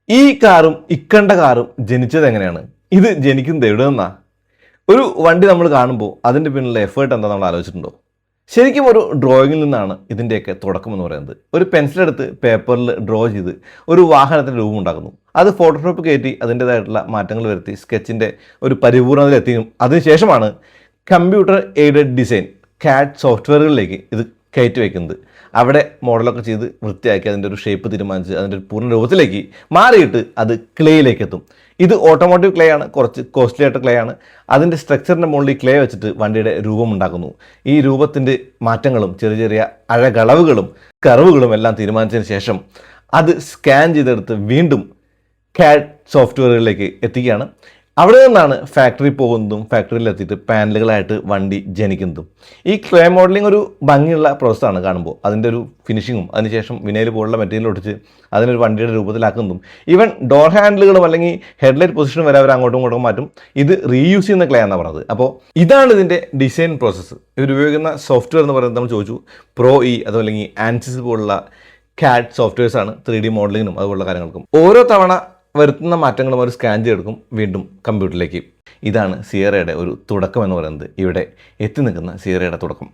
ഈ കാറും ഇക്കണ്ട കാറും ജനിച്ചത് എങ്ങനെയാണ്? ഇത് ജനിക്കുന്നത് എവിടെ നിന്നാ? ഒരു വണ്ടി നമ്മൾ കാണുമ്പോൾ അതിൻ്റെ പിന്നിലുള്ള എഫേർട്ട് എന്താ നമ്മൾ ആലോചിച്ചിട്ടുണ്ടോ? ശരിക്കും ഒരു ഡ്രോയിങ്ങിൽ നിന്നാണ് ഇതിൻ്റെയൊക്കെ തുടക്കം എന്ന് പറയുന്നത്. ഒരു പെൻസിലെടുത്ത് പേപ്പറിൽ ഡ്രോ ചെയ്ത് ഒരു വാഹനത്തിൻ്റെ രൂപം ഉണ്ടാക്കുന്നു. അത് ഫോട്ടോഷോപ്പ് കയറ്റി അതിൻ്റേതായിട്ടുള്ള മാറ്റങ്ങൾ വരുത്തി സ്കെച്ചിൻ്റെ ഒരു പരിപൂർണതയിലെത്തിയും അതിനുശേഷമാണ് കമ്പ്യൂട്ടർ എയ്ഡഡ് ഡിസൈൻ CAD സോഫ്റ്റ്വെയറുകളിലേക്ക് ഇത് കയറ്റി വയ്ക്കുന്നത്. അവിടെ മോഡലൊക്കെ ചെയ്ത് വൃത്തിയാക്കി അതിൻ്റെ ഒരു ഷേപ്പ് തീരുമാനിച്ച് അതിൻ്റെ ഒരു പൂർണ്ണ രൂപത്തിലേക്ക് മാറിയിട്ട് അത് ക്ലേയിലേക്ക് എത്തും. ഇത് ഓട്ടോമോട്ടീവ് ക്ലേ ആണ്, കുറച്ച് കോസ്റ്റ്ലി ആയിട്ട് ക്ലേ ആണ്. അതിൻ്റെ സ്ട്രക്ചറിൻ്റെ മുകളിൽ ക്ലേ വെച്ചിട്ട് വണ്ടിയുടെ രൂപം ഉണ്ടാക്കുന്നു. ഈ രൂപത്തിൻ്റെ മാറ്റങ്ങളും ചെറിയ ചെറിയ അഴകളവുകളും കർവുകളും എല്ലാം തീരുമാനിച്ചതിന് ശേഷം അത് സ്കാൻ ചെയ്തെടുത്ത് വീണ്ടും CAD സോഫ്റ്റ്വെയറുകളിലേക്ക് എത്തിക്കുകയാണ്. അവിടെ നിന്നാണ് ഫാക്ടറി പോകുന്നതും ഫാക്ടറിയിലെത്തിയിട്ട് പാനലുകളായിട്ട് വണ്ടി ജനിക്കുന്നതും. ഈ ക്ലേ മോഡലിംഗ് ഒരു ഭംഗിയുള്ള പ്രോസസ്സാണ് കാണുമ്പോൾ. അതിൻ്റെ ഒരു ഫിനിഷിങ്ങും അതിനുശേഷം വിനയിൽ പോലുള്ള മെറ്റീരിയൽ ഒട്ടിച്ച് അതിനൊരു വണ്ടിയുടെ രൂപത്തിലാക്കുന്നതും ഈവൻ ഡോർ ഹാൻഡിലുകളും അല്ലെങ്കിൽ ഹെഡ്ലൈറ്റ് പൊസിഷനും വരെ അവർ അങ്ങോട്ടും ഇങ്ങോട്ടും മാറ്റും. ഇത് റീയൂസ് ചെയ്യുന്ന ക്ലേ എന്നാണ് പറഞ്ഞത്. അപ്പോൾ ഇതാണ് ഇതിൻ്റെ ഡിസൈൻ പ്രോസസ്സ്. ഇവർ ഉപയോഗിക്കുന്ന സോഫ്റ്റ്വെയർ എന്ന് പറയുന്നത് നമ്മൾ ചോദിച്ചു Pro E അതല്ലെങ്കിൽ ആൻസിസ് പോലുള്ള CAD സോഫ്റ്റ്വെയർസാണ് 3D മോഡലിങ്ങിനും അതുപോലുള്ള കാര്യങ്ങൾക്കും. ഓരോ തവണ വരുത്തുന്ന മാറ്റങ്ങളും അവർ സ്കാൻ ചെയ്തെടുക്കും വീണ്ടും കമ്പ്യൂട്ടറിലേക്ക്. ഇതാണ് സിയറയുടെ ഒരു തുടക്കം എന്ന് പറയുന്നത്. ഇവിടെ എത്തി നിൽക്കുന്ന സിയറയുടെ തുടക്കം.